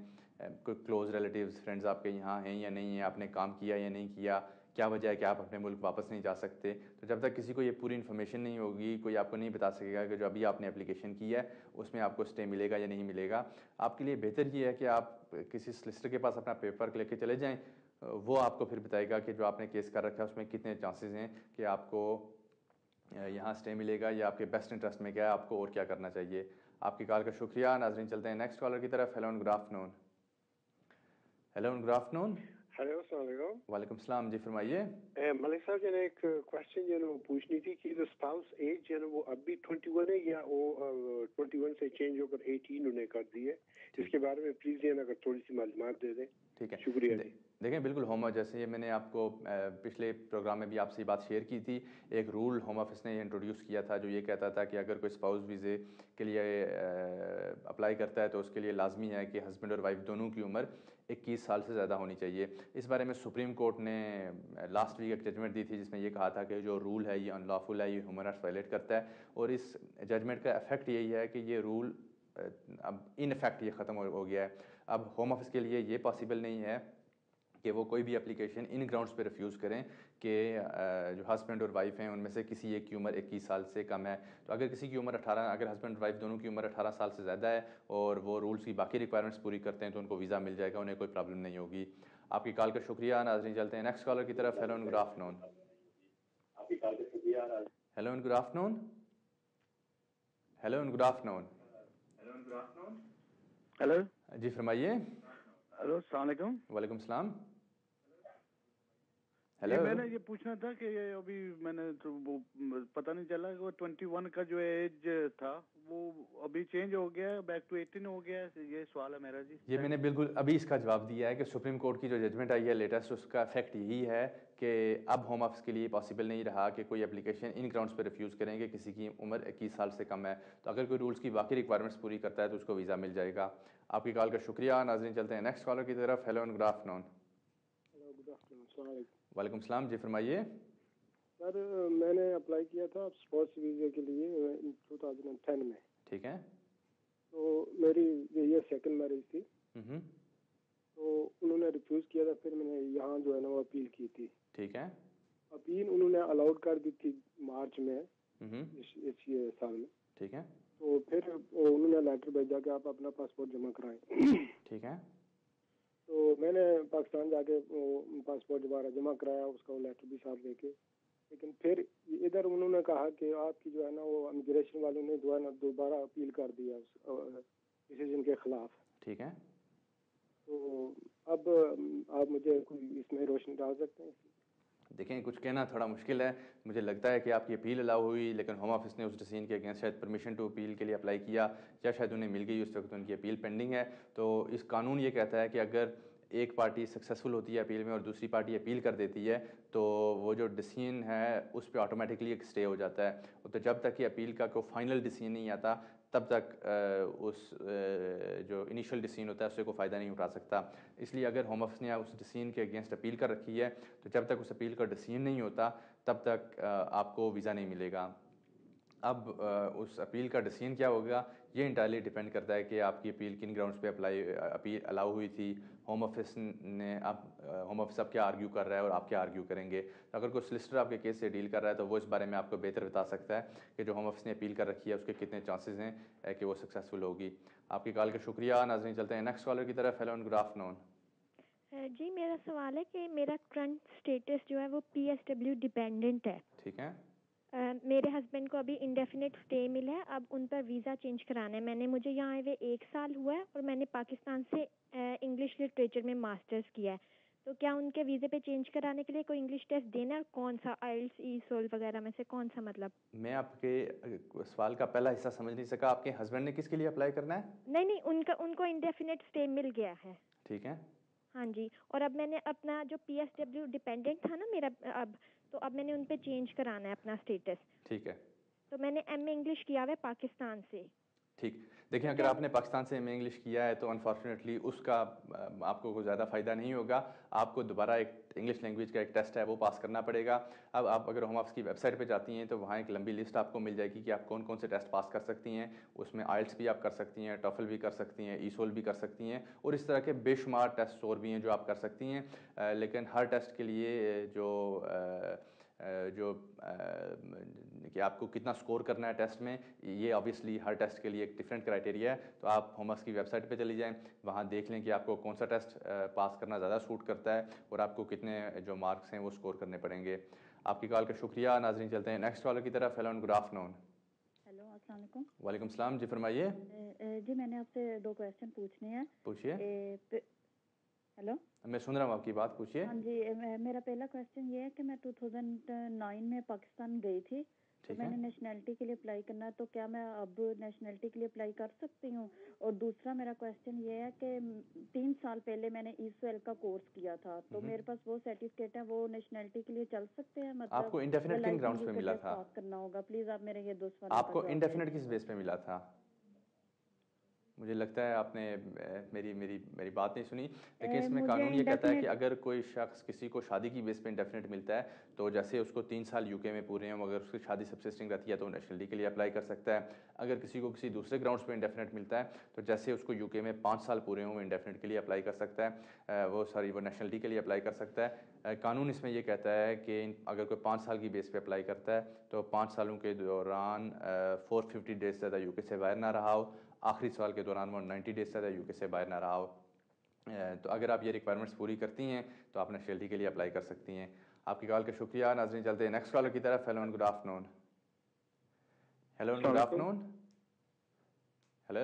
कोई क्लोज रिलेटिव्स फ्रेंड्स आपके यहाँ हैं या नहीं है, आपने काम किया या नहीं किया, क्या वजह है कि आप अपने मुल्क वापस नहीं जा सकते। तो जब तक किसी को ये पूरी इन्फॉर्मेशन नहीं होगी, कोई आपको नहीं बता सकेगा कि जो अभी आपने एप्लीकेशन की है उसमें आपको स्टे मिलेगा या नहीं मिलेगा। आपके लिए बेहतर ये है कि आप किसी सॉलिसिटर के पास अपना पेपर लेके चले जाएं, वो आपको फिर बताएगा कि जो आपने केस कर रखा है उसमें कितने चांसेस हैं कि आपको यहाँ स्टे मिलेगा या आपके बेस्ट इंटरेस्ट में क्या है, आपको और क्या करना चाहिए। आपकी कॉल का शुक्रिया। नाजरीन चलते हैं नेक्स्ट कॉलर की तरफ। Hello and good afternoon. Hello and good afternoon. Hello, अस्सलाम वालेकुम। वालेकुम सलाम, जी फरमाइए। मलिक साहब, जो एक क्वेश्चन जो है वो पूछनी थी कि जो स्पाउस एज जो है वो अभी 21 है या वो 21 से चेंज होकर 18 उन्हें कर दी है? इसके बारे में प्लीज ये अगर थोड़ी सी मालूमात दे दें। ठीक है, शुक्रिया। देखें बिल्कुल होम जैसे मैंने आपको पिछले प्रोग्राम में भी आपसे बात शेयर की थी, एक रूल होम ऑफिस ने इंट्रोड्यूस किया था जो ये कहता था कि अगर कोई स्पाउस वीज़े के लिए अप्लाई करता है तो उसके लिए लाजमी है कि हस्बैंड और वाइफ दोनों की उम्र 21 साल से ज़्यादा होनी चाहिए। इस बारे में सुप्रीम कोर्ट ने लास्ट वीक एक जजमेंट दी थी जिसमें ये कहा था कि जो रूल है ये अनलॉफुल है, ये ह्यूमन राइट्स वायलेट करता है। और इस जजमेंट का इफेक्ट यही है कि ये रूल अब इन इफेक्ट ये ख़त्म हो गया है। अब होम ऑफिस के लिए ये पॉसिबल नहीं है कि वो कोई भी एप्लीकेशन इन ग्राउंड्स पे रिफ्यूज़ करें कि जो हस्बैंड और वाइफ हैं उनमें से किसी एक की उम्र 21 साल से कम है। तो अगर किसी की उम्र 18, अगर हस्बैंड और वाइफ दोनों की उम्र 18 साल से ज़्यादा है और वो रूल्स की बाकी रिक्वायरमेंट्स पूरी करते हैं तो उनको वीज़ा मिल जाएगा, उन्हें कोई प्रॉब्लम नहीं होगी। आपकी कॉल का शुक्रिया। नाज़रीन चलते हैं नेक्स्ट कॉलर की तरफ। Hello and good afternoon. Hello and good afternoon. Hello and good afternoon. Hello जी फरमाइए। हेलो, अस्सलाम वालेकुम। वालेकुम सलाम। हेलो, मैंने ये पूछना था कि ये अभी मैंने तो वो पता नहीं चला कि वो 21 का जो एज था वो अभी चेंज हो गया है, बैक टू 18 हो गया है, ये सवाल है मेरा जी। ये मैंने बिल्कुल अभी इसका जवाब दिया है कि सुप्रीम कोर्ट की जो जजमेंट आई है लेटेस्ट, उसका इफेक्ट यही है कि अब होम ऑफिस के लिए पॉसिबल नहीं रहा कि कोई एप्लीकेशन इन ग्राउंड्स पे रिफ्यूज़ करेंगे किसी की उम्र 21 साल से कम है। तो अगर कोई रूल्स की बाकी रिक्वायरमेंट्स पूरी करता है तो उसको वीज़ा मिल जाएगा। आपकी कॉल का शुक्रिया। नाज़रीन चलते हैं नेक्स्ट कॉलर की तरफ। Hello and good afternoon. वालेकुम सलाम जी, फरमाइए। सर मैंने अप्लाई किया था स्पोर्ट्स वीज़े के लिए 2010 में। ठीक है। तो मेरी ये सेकंड मैरिज थी, तो उन्होंने रिफ्यूज़ किया था। फिर मैंने यहाँ जो है ना वो अपील की थी। ठीक है। अपील उन्होंने अलाउड कर दी थी मार्च में इस ये साल में। ठीक है। तो फिर उन्होंने लेटर भेजा कि आप अपना पासपोर्ट जमा कराएं। ठीक है। तो मैंने पाकिस्तान जाके पासपोर्ट दोबारा जमा कराया, उसका वो लेटर भी साथ लेके। लेकिन फिर इधर उन्होंने कहा कि आपकी जो है ना वो इमिग्रेशन वालों ने जो है ना दोबारा अपील कर दिया उस डिसीजन के खिलाफ। ठीक है। तो अब आप मुझे कोई इसमें रोशनी डाल सकते हैं? देखें, कुछ कहना थोड़ा मुश्किल है। मुझे लगता है कि आपकी अपील अलाउ हुई, लेकिन होम ऑफिस ने उस डिसीजन के अगेंस्ट शायद परमिशन टू अपील के लिए अप्लाई किया, या शायद उन्हें मिल गई, उस वक्त उनकी अपील पेंडिंग है। तो इस कानून ये कहता है कि अगर एक पार्टी सक्सेसफुल होती है अपील में और दूसरी पार्टी अपील कर देती है तो वो जो डिसीजन है उस पर ऑटोमेटिकली एक स्टे हो जाता है। तो जब तक कि अपील का कोई फाइनल डिसीजन नहीं आता तब तक उस जो इनिशियल डिसीजन होता है उससे कोई फ़ायदा नहीं उठा सकता। इसलिए अगर होम ऑफिस ने उस डिसीजन के अगेंस्ट अपील कर रखी है तो जब तक उस अपील का डिसीजन नहीं होता तब तक आपको वीज़ा नहीं मिलेगा। अब उस अपील का डिसीजन क्या होगा ये इंटायरली डिपेंड करता है कि आपकी अपील किन ग्राउंड्स पे अपील अलाउ हुई थी। होम ऑफिस ने होम ऑफिस अब क्या आर्ग्यू कर रहा है और आप क्या आर्ग्यू करेंगे। तो अगर कोई सोलिसिटर आपके केस से डील कर रहा है तो वो इस बारे में आपको बेहतर बता सकता है कि जो होम ऑफिस ने अपील कर रखी है उसके कितने चांसेस हैं कि वो सक्सेसफुल होगी। आपकी कॉल का शुक्रिया। नाज़रीन चलते हैं नेक्स्ट कॉलर की तरफ। Hello and good afternoon. जी, मेरा सवाल है कि मेरा करंट स्टेटस जो है वो PSW डिपेंडेंट है। ठीक है। मेरे हस्बैंड को अभी इंडेफिनिट स्टे मिला है, अब उन पर वीज़ा चेंज कराना है। मैंने मुझे यहाँ आए हुए 1 साल हुआ है और मैंने पाकिस्तान से इंग्लिश लिटरेचर में मास्टर्स किया है। तो क्या उनके वीज़े पे चेंज कराने के लिए कोई इंग्लिश टेस्ट देना है और कौन सा, IELTS, ESOL वगैरह में से कौन सा? मतलब मैं आपके सवाल का पहला हिस्सा समझ नहीं सका। आपके हस्बैंड ने किसके लिए अप्लाई करना है? नहीं, उनको इंडेफिनिट स्टे मिल गया है। ठीक है। हाँ जी, और अब मैंने अपना जो PSW डिपेंडेंट था ना मेरा, अब मैंने उन पे चेंज कराना है अपना स्टेटस। ठीक है। तो मैंने MA इंग्लिश किया हुआ है पाकिस्तान से। ठीक। देखिए, अगर आपने पाकिस्तान से MA इंग्लिश किया है तो अनफॉर्चुनेटली उसका आपको कोई ज़्यादा फ़ायदा नहीं होगा। आपको दोबारा एक इंग्लिश लैंग्वेज का एक टेस्ट है वो पास करना पड़ेगा। अब आप अगर होम ऑफिस की वेबसाइट पे जाती हैं तो वहाँ एक लंबी लिस्ट आपको मिल जाएगी कि आप कौन कौन से टेस्ट पास कर सकती हैं। उसमें IELTS भी आप कर सकती हैं, TOEFL भी कर सकती हैं, ESOL भी कर सकती हैं और इस तरह के बेशुमार टेस्ट और भी हैं जो आप कर सकती हैं। लेकिन हर टेस्ट के लिए जो कि आपको कितना स्कोर करना है टेस्ट में, ये ऑब्वियसली हर टेस्ट के लिए एक डिफरेंट क्राइटेरिया है। तो आप होम ऑफिस की वेबसाइट पे चली जाएं, वहाँ देख लें कि आपको कौन सा टेस्ट पास करना ज़्यादा सूट करता है और आपको कितने जो मार्क्स हैं वो स्कोर करने पड़ेंगे। आपकी कॉल का शुक्रिया। नाज़रीन चलते हैं नेक्स्ट कॉलर की तरफ। Hello and good afternoon. Hello, अस्सलाम वालेकुम। वालेकुम सलाम जी, फरमाइए। जी, मैंने आपसे 2 क्वेश्चन पूछने हैं। पूछिए। हेलो, मैं सुन रहा हूँ आपकी बात, पूछिए। हाँ जी, मेरा पहला क्वेश्चन ये है कि मैं 2009 में पाकिस्तान गई थी, तो मैंने नेशनैलिटी के लिए अप्लाई करना है, तो क्या मैं अब नेशनैलिटी के लिए अप्लाई कर सकती हूँ? और दूसरा मेरा क्वेश्चन ये है कि 3 साल पहले मैंने ESOL का कोर्स किया था, तो मेरे पास वो सर्टिफिकेट है, वो नेशनैलिटी के लिए चल सकते हैं? मतलब आपको इंडेफिनिट किन ग्राउंड्स पे मिला था? करना होगा, प्लीज आप मेरे ये 2 सवाल। आपको इंडेफिनिट किस बेस पे मिला था? मुझे लगता है आपने मेरी बात नहीं सुनी। लेकिन इसमें कानून ये कहता है कि अगर कोई शख्स किसी को शादी की बेस पे इंडेफिनिट मिलता है तो जैसे उसको 3 साल UK में पूरे हों, अगर उसकी शादी सबसिस्टिंग रहती है तो नेशनलिटी के लिए अप्लाई कर सकता है। अगर किसी को किसी दूसरे ग्राउंड्स पे इंडेफिनिट मिलता है तो जैसे उसको UK में 5 साल पूरे हों, इंडेफिनिट के लिए अप्लाई कर सकता है, वो नेशनलिटी के लिए अप्लाई कर सकता है। कानून इसमें यह कहता है कि अगर कोई 5 साल की बेस पे अप्लाई करता है तो 5 सालों के दौरान 450 डेज से ज़्यादा UK से बाहर ना रहा हो, आखिरी साल के दौरान वो 90 डेज से ज़्यादा UK से बाहर ना रहा हो। तो अगर आप ये रिक्वायरमेंट्स पूरी करती हैं तो आप नेशनलिटी के लिए अप्लाई कर सकती हैं। आपकी कॉल का शुक्रिया। नाज़रीन चलते हैं नेक्स्ट कॉलर की तरफ। Hello and good afternoon. Hello and good afternoon. Hello,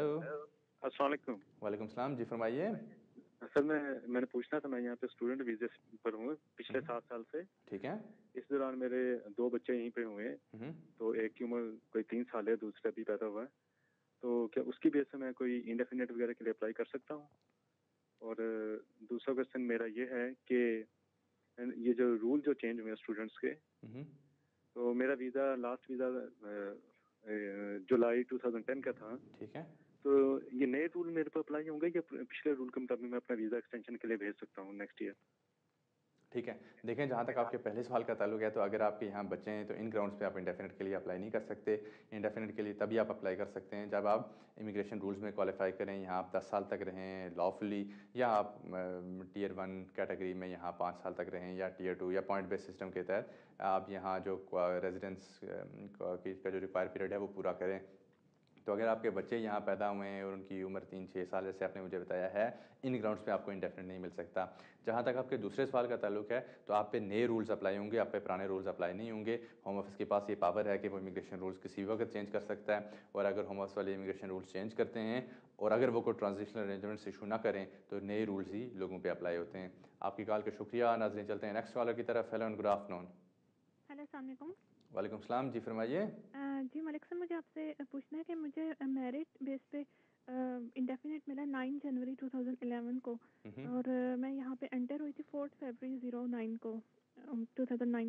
अस्सलाम वालेकुम। वालेकुम सलाम जी, फरमाइए। सर मैंने पूछना था, मैं यहाँ पे स्टूडेंट वीजे पर हूँ पिछले 7 साल से। ठीक है। इस दौरान मेरे 2 बच्चे यहीं पे हुए हैं, तो एक की उम्र कोई 3 साल है, दूसरा भी पैदा हुआ है। तो क्या उसकी बेस से मैं कोई इंडेफिनेट वगैरह के लिए अप्लाई कर सकता हूँ? और दूसरा क्वेश्चन मेरा ये है कि ये जो रूल जो चेंज हुए स्टूडेंट्स के, तो मेरा वीज़ा लास्ट वीज़ा जुलाई 2010 का था। ठीक है। तो ये नए रूल मेरे पर अप्लाई होंगे या पिछले रूल के मुताबिक मैं अपना वीज़ा एक्सटेंशन के लिए भेज सकता हूँ नेक्स्ट ईयर? ठीक है। देखें, जहाँ तक आपके पहले सवाल का ताल्लुक है, तो अगर आपके यहाँ बच्चे हैं तो इन ग्राउंड्स पे आप इंडेफिनेट के लिए अप्लाई नहीं कर सकते। इंडेफिनेट के लिए तभी आप अप्लाई कर सकते हैं जब आप इमिग्रेशन रूल्स में क्वालिफाई करें, यहाँ आप 10 साल तक रहें लॉफुली, या आप टियर 1 कैटेगरी में यहाँ 5 साल तक रहें, या टियर 2 या पॉइंट बेस्ड सिस्टम के तहत आप यहाँ जो रेजिडेंस का जो रिक्वायर पीरियड है वो पूरा करें। तो अगर आपके बच्चे यहाँ पैदा हुए हैं और उनकी उम्र 3-6 साल जैसे आपने मुझे बताया है, इन ग्राउंड्स पे आपको इंडेफिनेट नहीं मिल सकता। जहाँ तक आपके दूसरे सवाल का ताल्लुक है, तो आप पे नए रूल्स अप्लाई होंगे, आप पे पुराने रूल्स अप्लाई नहीं होंगे। होम ऑफिस के पास ये पावर है कि वो इमिग्रेशन रूल्स किसी वक्त चेंज कर सकता है, और अगर होम ऑफिस वाले इमिग्रेशन रूल्स चेंज करते हैं और अगर वो कोई ट्रांजिशनल अरेंजमेंट्स इशू ना करें तो नए रूल्स ही लोगों पर अप्लाई होते हैं। आपकी कॉल का शुक्रिया। नाज़रीन, चलते हैं नेक्स्ट कॉलर की तरफ। Hello and good afternoon. Hello, अस्सलाम वालेकुम। वालेकुम सलाम जी, फरमाइए। जी मलिक सर, मुझे आपसे पूछना है कि मुझे मेरिट बेस पे इंडेफिनेट मिला 9 जनवरी 2011 को, और मैं यहाँ पे एंटर हुई थी 4 फरवरी 2009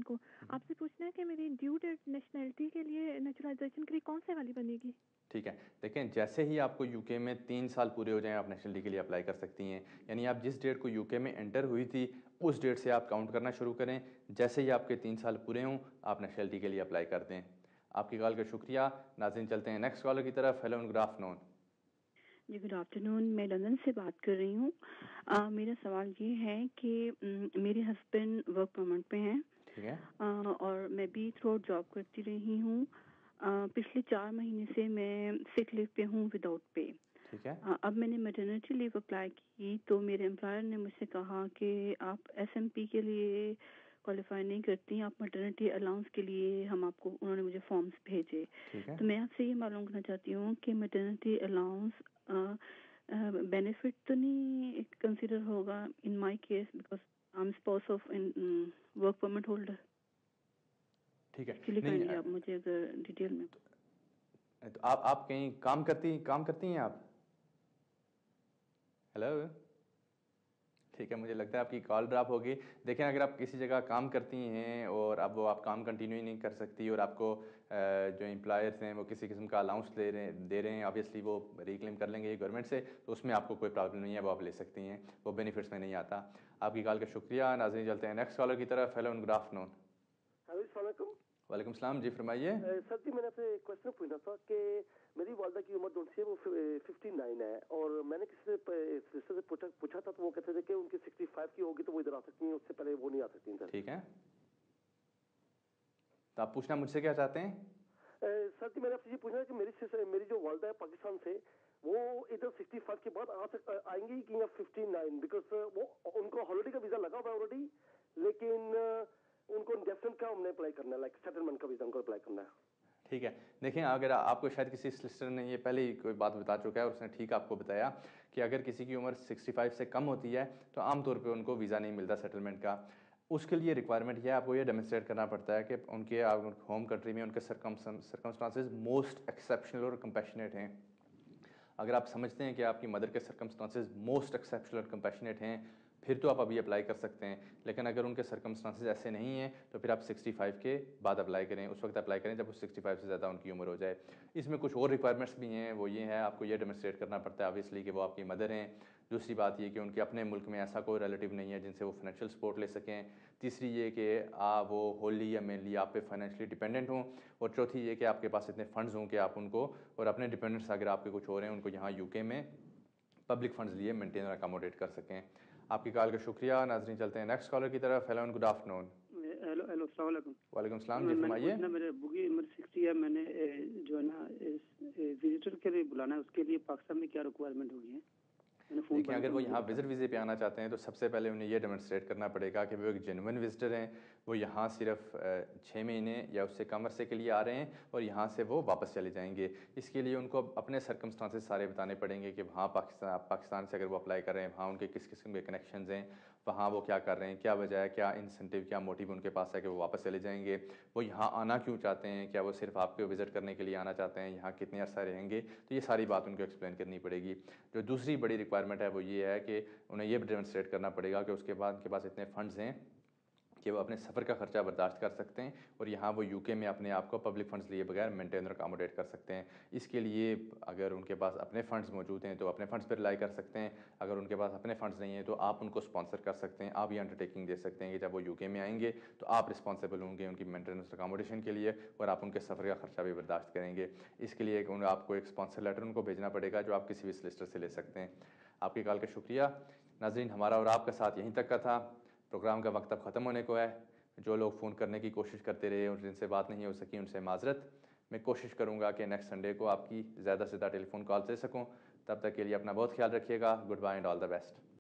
को। आपसे पूछना है कि मेरी ड्यू डेट नेशनलिटी के लिए, नेचुरलाइजेशन के लिए कौन से वाली बनेगी? ठीक है। देखें, जैसे ही आपको यूके में 3 साल पूरे हो जाएं आप नेशनलिटी के लिए अप्लाई कर सकती हैं। यानी आप जिस डेट को यूके में एंटर हुई थी उस डेट से आप काउंट करना शुरू करें। जैसे ही आपके 3 साल पूरे हों आप नेशनलिटी के लिए अप्लाई कर दें। आपकी कॉल का शुक्रिया। नाज़रीन, चलते हैं नेक्स्ट कॉलर की तरफ। Hello and good afternoon. जी गुड आफ्टरनून, मैं लंदन से बात कर रही हूँ। मेरा सवाल ये है कि मेरे हस्बैंड वर्क परमिट पे हैं। ठीक है। और मैं भी थ्रू आउट जॉब करती रही हूँ। पिछले 4 महीने से मैं सिक लीव पे हूँ विदाउट पे। ठीक है। अब मैंने मैटरनिटी लीव अप्लाई की तो मेरे एम्प्लॉयर ने मुझसे कहा कि आप एसएमपी के लिए क्वालिफाई नहीं करती, आप मैटरनिटी अलाउंस के लिए हम आपको, उन्होंने मुझे फॉर्म्स भेजे। ठीक है। तो मैं आपसे ये मालूम करना चाहती हूँ कि मैटरनिटी अलाउंस बेनिफिट तो नहीं कंसिडर होगा in my case, because I am spouse of in work permit holder. ठीक है। नहीं, आप मुझे अगर डिटेल में तो आप कहीं काम करती हैं आप? हेलो। ठीक है, मुझे लगता है आपकी कॉल ड्रॉप होगी। देखें, अगर आप किसी जगह काम करती हैं और अब वो आप काम कंटिन्यू ही नहीं कर सकती और आपको जो एम्प्लॉयर्स हैं वो किसी किस्म का अलाउंस दे रहे हैं, ऑब्वियसली वो रिक्लेम कर लेंगे गवर्नमेंट से, तो उसमें आपको कोई प्रॉब्लम नहीं है, वो आप ले सकती हैं, वो बेनिफिट्स में नहीं आता। आपकी कॉल का शुक्रिया। नाज़रीन, चलते हैं नेक्स्ट कॉलर की तरफ। Hello and good afternoon. वालेकुम सलाम जी, फरमाइए। सर जी, मैंने आपसे क्वेश्चन पूछना था कि मेरी वालदा की उम्र जो है वो 59 है, और मैंने किसी से पूछा था तो वो कहते थे कि उनकी 65 की होगी तो वो इधर आ सकती हैं, उससे पहले वो नहीं आ सकती हैं। ठीक है, तो आप पूछना मुझसे क्या चाहते हैं? सर जी, मैंने आपसे ये पूछना है कि मेरी जो वालदा है पाकिस्तान से, वो इधर 65 के बाद आएंगी कि या 59, बिकॉज वो उनको हॉलिडे का वीजा लगा हुआ है ऑलरेडी, लेकिन उनको इंडेफिनेट का हमने अप्लाई करना है, लाइक सेटलमेंट का वीजा उनको अप्लाई करना है। ठीक है। देखें, अगर आपको शायद किसी सॉलिसिटर ने ये पहले ही कोई बात बता चुका है और उसने ठीक आपको बताया कि अगर किसी की उम्र 65 से कम होती है तो आमतौर पे उनको वीज़ा नहीं मिलता सेटलमेंट का। उसके लिए रिक्वायरमेंट यह है, आपको ये डेमोन्स्ट्रेट करना पड़ता है कि उनके होम कंट्री में उनके सर्कमस्टांसेस मोस्ट एक्सेप्शनल और कंपैशनेट हैं। अगर आप समझते हैं कि आपकी मदर के सर्कमस्टांसेस मोस्ट एक्सेप्शनल और कंपैशनेट हैं, फिर तो आप अभी अप्लाई कर सकते हैं। लेकिन अगर उनके सर्कमस्टांसेस ऐसे नहीं हैं तो फिर आप 65 के बाद अप्लाई करें, उस वक्त अप्लाई करें जब वो 65 से ज़्यादा उनकी उम्र हो जाए। इसमें कुछ और रिक्वायरमेंट्स भी हैं, वो ये है आपको ये डेमोन्स्ट्रेट करना पड़ता है ऑब्वियसली कि वो आपकी मदर हैं। दूसरी बात ये कि उनके अपने मुल्क में ऐसा कोई रिलेटिव नहीं है जिनसे वो फाइनेंशियल सपोर्ट ले सकें। तीसरी ये कि वो होली या मेनली आप पे फाइनेंशियली डिपेंडेंट हों। और चौथी ये कि आपके पास इतने फ़ंड्स हों कि आप उनको और अपने डिपेंडेंट्स अगर आपके कुछ हो रहे हैं उनको यहाँ यूके में पब्लिक फ़ंड्स लिए मेंटेन और अकोमोडेट कर सकें। आपकी कॉल का शुक्रिया। नाज़रीन, चलते हैं नेक्स्ट कॉलर की तरफ। Hello and good afternoon. Hello अस्सलाम वालेकुम। वालेकुम सलाम जी, फरमाइए। मेरे बुगी उम्र 60 है, मैंने जो है ना विजिटर के लिए बुलाना है, उसके लिए पाकिस्तान में क्या रिक्वायरमेंट होगी है? देखिए, अगर वो यहाँ विजिट वीज़े पे आना चाहते हैं तो सबसे पहले उन्हें ये डेमोन्स्ट्रेट करना पड़ेगा कि वो एक जेन्युइन विजिटर हैं, वो यहाँ सिर्फ 6 महीने या उससे कम अरसे के लिए आ रहे हैं और यहाँ से वो वापस चले जाएंगे। इसके लिए उनको अपने सर्कमस्टांसेस सारे बताने पड़ेंगे कि वहाँ पाकिस्तान से अगर वो अप्लाई कर रहे हैं, वहाँ उनके किस किस्म के कनेक्शंस हैं, वहाँ वो क्या कर रहे हैं, क्या वजह है, क्या इंसेंटिव, क्या मोटिव उनके पास है कि वो वापस चले जाएंगे, वो यहाँ आना क्यों चाहते हैं, क्या वो सिर्फ आपको विज़िट करने के लिए आना चाहते हैं, यहाँ कितने अर्सा रहेंगे। तो ये सारी बात उनको एक्सप्लेन करनी पड़ेगी। जो दूसरी बड़ी रिक्वायरमेंट है वो ये है कि उन्हें ये डेमोन्स्ट्रेट करना पड़ेगा कि उसके बाद उनके पास इतने फ़ंड्स हैं कि वो अपने सफ़र का ख़र्चा बर्दाश्त कर सकते हैं और यहाँ वो यूके में अपने आप को पब्लिक फ़ंड्स लिए बगैर मेंटेन और अकोमोडेट कर सकते हैं। इसके लिए अगर उनके पास अपने फ़ंड्स मौजूद हैं तो अपने फ़ंड्स पर रिलाई कर सकते हैं, अगर उनके पास अपने फ़ंड्स नहीं हैं तो आप उनको स्पॉन्सर कर सकते हैं। आप ये अंडरटेकिंग दे सकते हैं कि जब वो यूके में आएंगे तो आप रिस्पॉन्सिबल होंगे उनकी मेंटेनेंस अकोमोडेशन के लिए और आप उनके सफ़र का ख़र्चा भी बर्दाश्त करेंगे। इसके लिए आपको एक स्पॉन्सर लेटर उनको भेजना पड़ेगा जो आप किसी भी सॉलिसिटर से ले सकते हैं। आपकी कॉल का शुक्रिया। नाज़रीन, हमारा और आपका साथ यहीं तक का था। प्रोग्राम का वक्त अब ख़त्म होने को है। जो लोग फ़ोन करने की कोशिश करते रहे और जिनसे बात नहीं हो सकी उनसे माजरत। मैं कोशिश करूँगा कि नेक्स्ट संडे को आपकी ज़्यादा से ज़्यादा टेलीफोन कॉल दे सकूँ। तब तक के लिए अपना बहुत ख्याल रखिएगा। Goodbye and all the best.